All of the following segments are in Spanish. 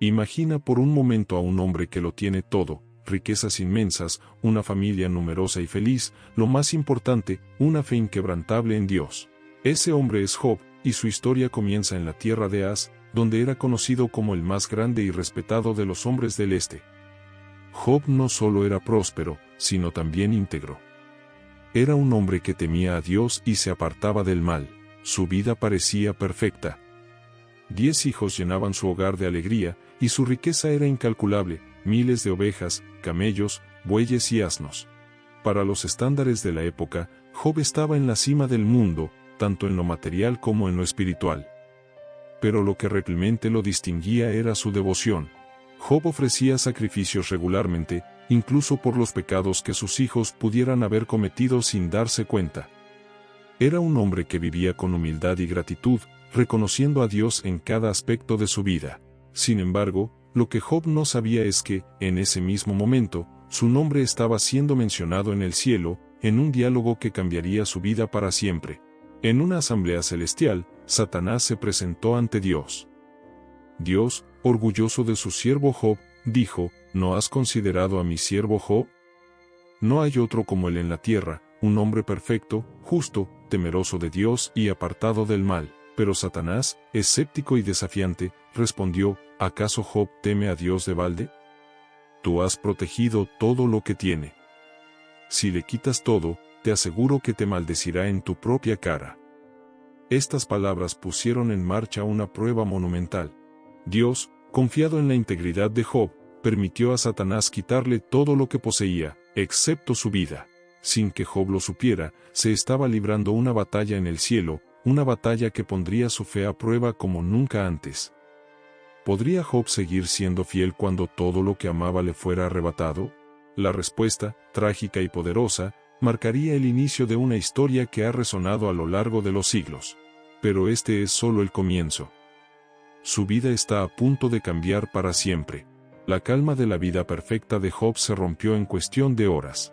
Imagina por un momento a un hombre que lo tiene todo, riquezas inmensas, una familia numerosa y feliz, lo más importante, una fe inquebrantable en Dios. Ese hombre es Job, y su historia comienza en la tierra de Az, donde era conocido como el más grande y respetado de los hombres del este. Job no solo era próspero, sino también íntegro. Era un hombre que temía a Dios y se apartaba del mal. Su vida parecía perfecta. 10 hijos llenaban su hogar de alegría, y su riqueza era incalculable, miles de ovejas, camellos, bueyes y asnos. Para los estándares de la época, Job estaba en la cima del mundo, tanto en lo material como en lo espiritual. Pero lo que realmente lo distinguía era su devoción. Job ofrecía sacrificios regularmente, incluso por los pecados que sus hijos pudieran haber cometido sin darse cuenta. Era un hombre que vivía con humildad y gratitud, reconociendo a Dios en cada aspecto de su vida. Sin embargo, lo que Job no sabía es que, en ese mismo momento, su nombre estaba siendo mencionado en el cielo, en un diálogo que cambiaría su vida para siempre. En una asamblea celestial, Satanás se presentó ante Dios. Dios, orgulloso de su siervo Job, dijo: ¿No has considerado a mi siervo Job? No hay otro como él en la tierra, un hombre perfecto, justo, temeroso de Dios y apartado del mal. Pero Satanás, escéptico y desafiante, respondió: ¿acaso Job teme a Dios de balde? Tú has protegido todo lo que tiene. Si le quitas todo, te aseguro que te maldecirá en tu propia cara. Estas palabras pusieron en marcha una prueba monumental. Dios, confiado en la integridad de Job, permitió a Satanás quitarle todo lo que poseía, excepto su vida. Sin que Job lo supiera, se estaba librando una batalla en el cielo, una batalla que pondría su fe a prueba como nunca antes. ¿Podría Job seguir siendo fiel cuando todo lo que amaba le fuera arrebatado? La respuesta, trágica y poderosa, marcaría el inicio de una historia que ha resonado a lo largo de los siglos. Pero este es solo el comienzo. Su vida está a punto de cambiar para siempre. La calma de la vida perfecta de Job se rompió en cuestión de horas.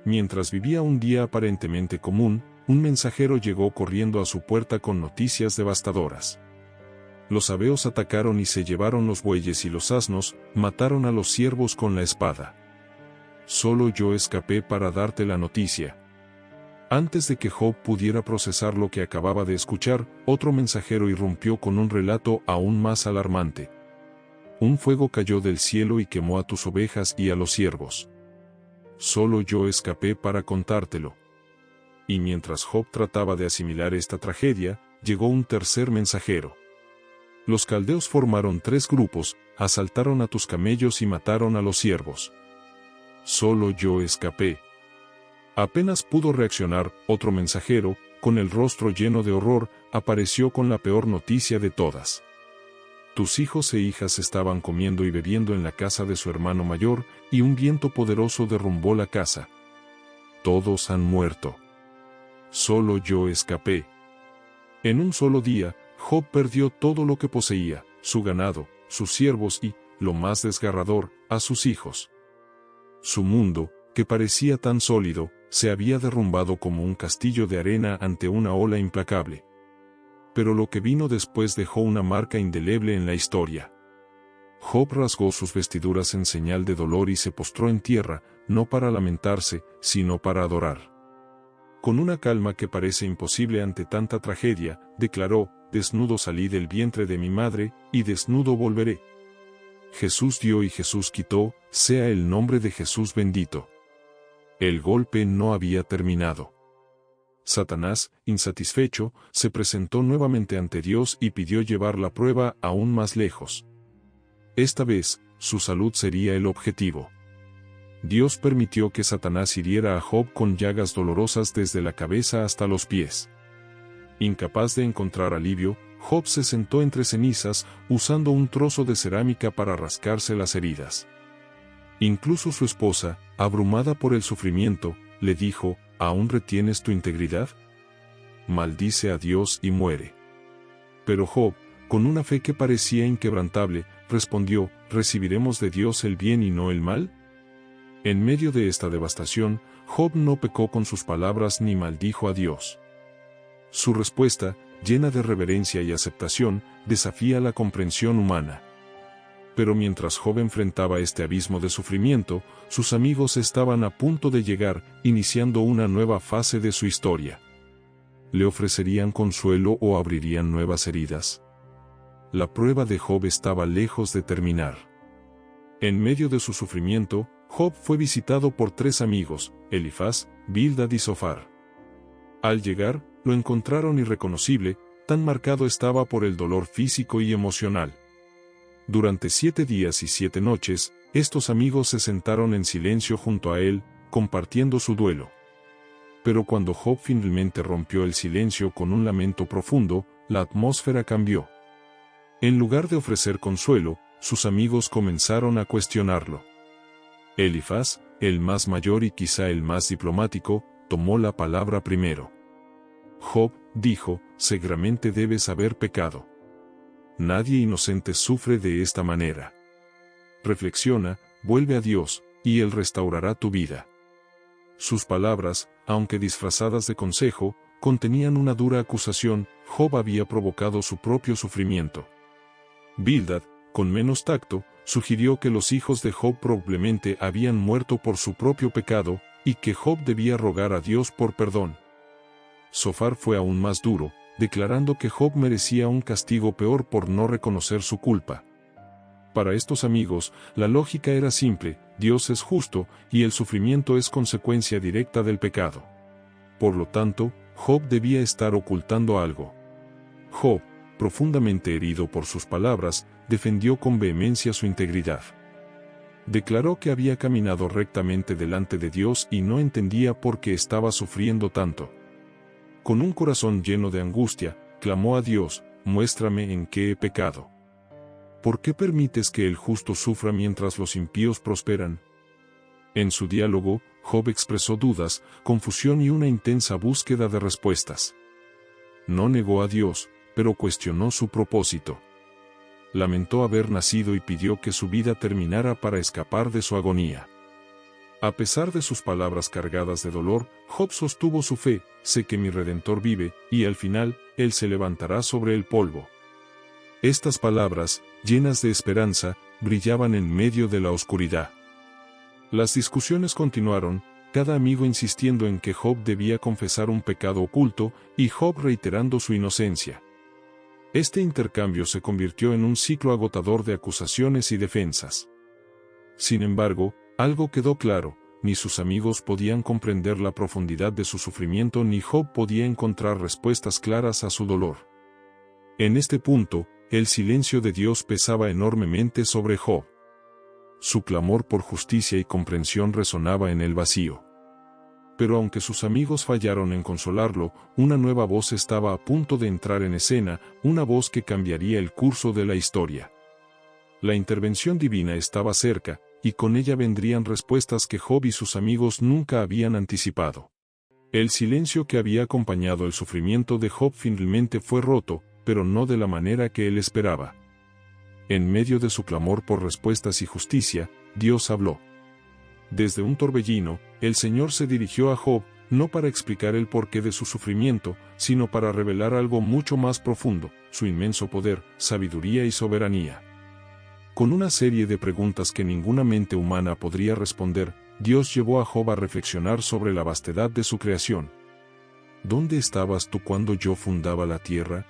Mientras vivía un día aparentemente común, un mensajero llegó corriendo a su puerta con noticias devastadoras. Los sabeos atacaron y se llevaron los bueyes y los asnos, mataron a los siervos con la espada. Solo yo escapé para darte la noticia. Antes de que Job pudiera procesar lo que acababa de escuchar, otro mensajero irrumpió con un relato aún más alarmante. Un fuego cayó del cielo y quemó a tus ovejas y a los siervos. Solo yo escapé para contártelo. Y mientras Job trataba de asimilar esta tragedia, llegó un tercer mensajero. Los caldeos formaron 3 grupos, asaltaron a tus camellos y mataron a los siervos. Solo yo escapé. Apenas pudo reaccionar, otro mensajero, con el rostro lleno de horror, apareció con la peor noticia de todas. Tus hijos e hijas estaban comiendo y bebiendo en la casa de su hermano mayor, y un viento poderoso derrumbó la casa. Todos han muerto. Solo yo escapé. En un solo día, Job perdió todo lo que poseía, su ganado, sus siervos y, lo más desgarrador, a sus hijos. Su mundo, que parecía tan sólido, se había derrumbado como un castillo de arena ante una ola implacable. Pero lo que vino después dejó una marca indeleble en la historia. Job rasgó sus vestiduras en señal de dolor y se postró en tierra, no para lamentarse, sino para adorar. Con una calma que parece imposible ante tanta tragedia, declaró: desnudo salí del vientre de mi madre, y desnudo volveré. Jesús dio y Jesús quitó, sea el nombre de Jesús bendito. El golpe no había terminado. Satanás, insatisfecho, se presentó nuevamente ante Dios y pidió llevar la prueba aún más lejos. Esta vez, su salud sería el objetivo. Dios permitió que Satanás hiriera a Job con llagas dolorosas desde la cabeza hasta los pies. Incapaz de encontrar alivio, Job se sentó entre cenizas, usando un trozo de cerámica para rascarse las heridas. Incluso su esposa, abrumada por el sufrimiento, le dijo: ¿aún retienes tu integridad? Maldice a Dios y muere. Pero Job, con una fe que parecía inquebrantable, respondió: ¿recibiremos de Dios el bien y no el mal? En medio de esta devastación, Job no pecó con sus palabras ni maldijo a Dios. Su respuesta, llena de reverencia y aceptación, desafía la comprensión humana. Pero mientras Job enfrentaba este abismo de sufrimiento, sus amigos estaban a punto de llegar, iniciando una nueva fase de su historia. ¿Le ofrecerían consuelo o abrirían nuevas heridas? La prueba de Job estaba lejos de terminar. En medio de su sufrimiento, Job fue visitado por 3 amigos, Elifaz, Bildad y Zofar. Al llegar, lo encontraron irreconocible, tan marcado estaba por el dolor físico y emocional. Durante 7 días y 7 noches, estos amigos se sentaron en silencio junto a él, compartiendo su duelo. Pero cuando Job finalmente rompió el silencio con un lamento profundo, la atmósfera cambió. En lugar de ofrecer consuelo, sus amigos comenzaron a cuestionarlo. Elifaz, el más mayor y quizá el más diplomático, tomó la palabra primero. Job, dijo, seguramente debes haber pecado. Nadie inocente sufre de esta manera. Reflexiona, vuelve a Dios, y Él restaurará tu vida. Sus palabras, aunque disfrazadas de consejo, contenían una dura acusación. Job había provocado su propio sufrimiento. Bildad, con menos tacto, sugirió que los hijos de Job probablemente habían muerto por su propio pecado, y que Job debía rogar a Dios por perdón. Zofar fue aún más duro, declarando que Job merecía un castigo peor por no reconocer su culpa. Para estos amigos, la lógica era simple: Dios es justo, y el sufrimiento es consecuencia directa del pecado. Por lo tanto, Job debía estar ocultando algo. Job, profundamente herido por sus palabras, defendió con vehemencia su integridad. Declaró que había caminado rectamente delante de Dios y no entendía por qué estaba sufriendo tanto. Con un corazón lleno de angustia, clamó a Dios: muéstrame en qué he pecado. ¿Por qué permites que el justo sufra mientras los impíos prosperan? En su diálogo, Job expresó dudas, confusión y una intensa búsqueda de respuestas. No negó a Dios, pero cuestionó su propósito. Lamentó haber nacido y pidió que su vida terminara para escapar de su agonía. A pesar de sus palabras cargadas de dolor, Job sostuvo su fe: sé que mi Redentor vive, y al final, Él se levantará sobre el polvo. Estas palabras, llenas de esperanza, brillaban en medio de la oscuridad. Las discusiones continuaron, cada amigo insistiendo en que Job debía confesar un pecado oculto, y Job reiterando su inocencia. Este intercambio se convirtió en un ciclo agotador de acusaciones y defensas. Sin embargo, algo quedó claro: ni sus amigos podían comprender la profundidad de su sufrimiento ni Job podía encontrar respuestas claras a su dolor. En este punto, el silencio de Dios pesaba enormemente sobre Job. Su clamor por justicia y comprensión resonaba en el vacío. Pero aunque sus amigos fallaron en consolarlo, una nueva voz estaba a punto de entrar en escena, una voz que cambiaría el curso de la historia. La intervención divina estaba cerca, y con ella vendrían respuestas que Job y sus amigos nunca habían anticipado. El silencio que había acompañado el sufrimiento de Job finalmente fue roto, pero no de la manera que él esperaba. En medio de su clamor por respuestas y justicia, Dios habló. Desde un torbellino, el Señor se dirigió a Job, no para explicar el porqué de su sufrimiento, sino para revelar algo mucho más profundo: su inmenso poder, sabiduría y soberanía. Con una serie de preguntas que ninguna mente humana podría responder, Dios llevó a Job a reflexionar sobre la vastedad de su creación. ¿Dónde estabas tú cuando yo fundaba la tierra?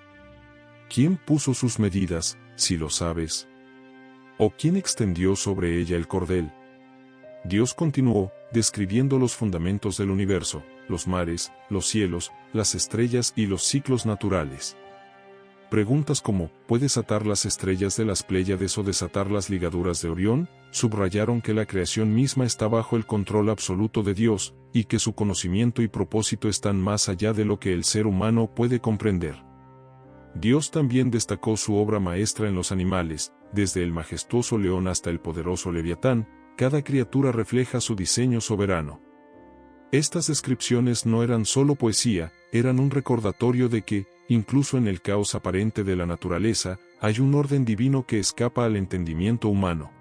¿Quién puso sus medidas, si lo sabes? ¿O quién extendió sobre ella el cordel? Dios continuó, describiendo los fundamentos del universo, los mares, los cielos, las estrellas y los ciclos naturales. Preguntas como: ¿puedes atar las estrellas de las Pléyades o desatar las ligaduras de Orión?, subrayaron que la creación misma está bajo el control absoluto de Dios, y que su conocimiento y propósito están más allá de lo que el ser humano puede comprender. Dios también destacó su obra maestra en los animales, desde el majestuoso león hasta el poderoso leviatán. Cada criatura refleja su diseño soberano. Estas descripciones no eran solo poesía, eran un recordatorio de que, incluso en el caos aparente de la naturaleza, hay un orden divino que escapa al entendimiento humano.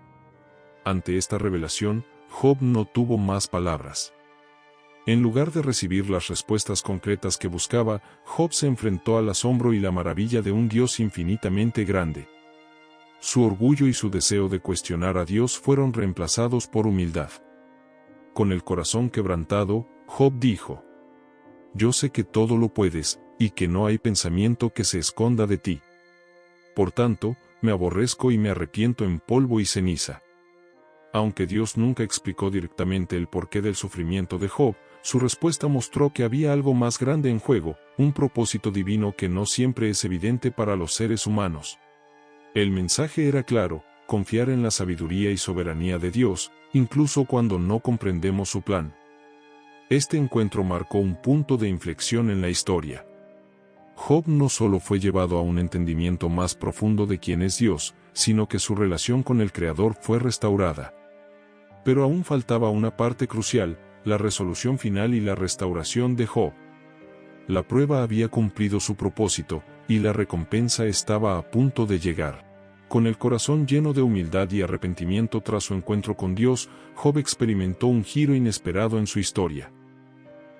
Ante esta revelación, Job no tuvo más palabras. En lugar de recibir las respuestas concretas que buscaba, Job se enfrentó al asombro y la maravilla de un Dios infinitamente grande. Su orgullo y su deseo de cuestionar a Dios fueron reemplazados por humildad. Con el corazón quebrantado, Job dijo: Yo sé que todo lo puedes, y que no hay pensamiento que se esconda de ti. Por tanto, me aborrezco y me arrepiento en polvo y ceniza. Aunque Dios nunca explicó directamente el porqué del sufrimiento de Job, su respuesta mostró que había algo más grande en juego, un propósito divino que no siempre es evidente para los seres humanos. El mensaje era claro: confiar en la sabiduría y soberanía de Dios, incluso cuando no comprendemos su plan. Este encuentro marcó un punto de inflexión en la historia. Job no solo fue llevado a un entendimiento más profundo de quién es Dios, sino que su relación con el Creador fue restaurada. Pero aún faltaba una parte crucial: la resolución final y la restauración de Job. La prueba había cumplido su propósito, y la recompensa estaba a punto de llegar. Con el corazón lleno de humildad y arrepentimiento tras su encuentro con Dios, Job experimentó un giro inesperado en su historia.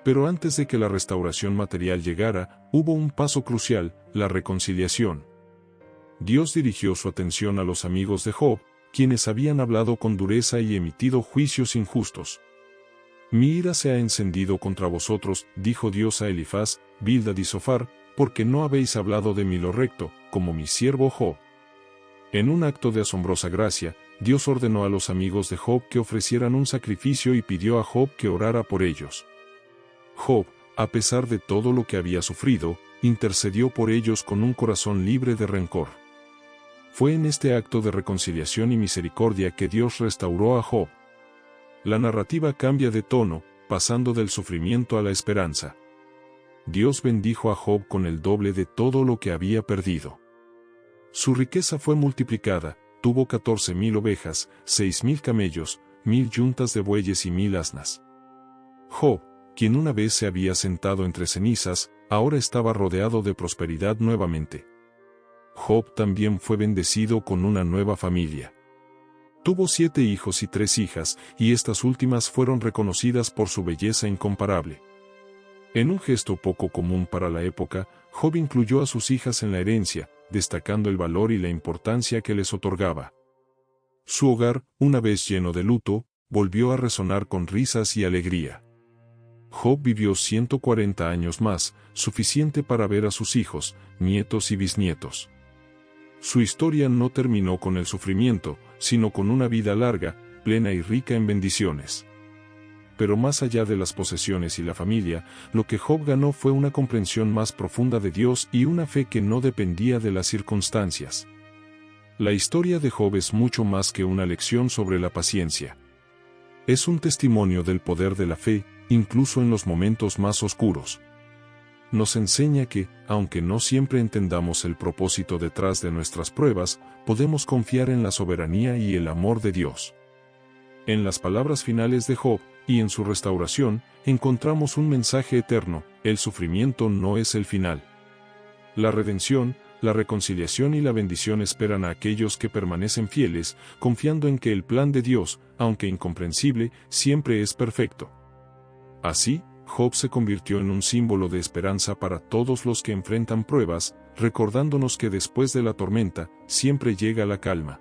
Pero antes de que la restauración material llegara, hubo un paso crucial: la reconciliación. Dios dirigió su atención a los amigos de Job, quienes habían hablado con dureza y emitido juicios injustos. Mi ira se ha encendido contra vosotros, dijo Dios a Elifaz, Bildad y Zofar, porque no habéis hablado de mí lo recto, como mi siervo Job. En un acto de asombrosa gracia, Dios ordenó a los amigos de Job que ofrecieran un sacrificio y pidió a Job que orara por ellos. Job, a pesar de todo lo que había sufrido, intercedió por ellos con un corazón libre de rencor. Fue en este acto de reconciliación y misericordia que Dios restauró a Job. La narrativa cambia de tono, pasando del sufrimiento a la esperanza. Dios bendijo a Job con el doble de todo lo que había perdido. Su riqueza fue multiplicada, tuvo 14,000 ovejas, 6,000 camellos, 1,000 yuntas de bueyes y 1,000 asnas. Job, quien una vez se había sentado entre cenizas, ahora estaba rodeado de prosperidad nuevamente. Job también fue bendecido con una nueva familia. Tuvo 7 hijos y 3 hijas, y estas últimas fueron reconocidas por su belleza incomparable. En un gesto poco común para la época, Job incluyó a sus hijas en la herencia, destacando el valor y la importancia que les otorgaba. Su hogar, una vez lleno de luto, volvió a resonar con risas y alegría. Job vivió 140 años más, suficiente para ver a sus hijos, nietos y bisnietos. Su historia no terminó con el sufrimiento, sino con una vida larga, plena y rica en bendiciones. Pero más allá de las posesiones y la familia, lo que Job ganó fue una comprensión más profunda de Dios y una fe que no dependía de las circunstancias. La historia de Job es mucho más que una lección sobre la paciencia. Es un testimonio del poder de la fe, incluso en los momentos más oscuros. Nos enseña que, aunque no siempre entendamos el propósito detrás de nuestras pruebas, podemos confiar en la soberanía y el amor de Dios. En las palabras finales de Job, y en su restauración, encontramos un mensaje eterno: el sufrimiento no es el final. La redención, la reconciliación y la bendición esperan a aquellos que permanecen fieles, confiando en que el plan de Dios, aunque incomprensible, siempre es perfecto. Así, Job se convirtió en un símbolo de esperanza para todos los que enfrentan pruebas, recordándonos que después de la tormenta, siempre llega la calma.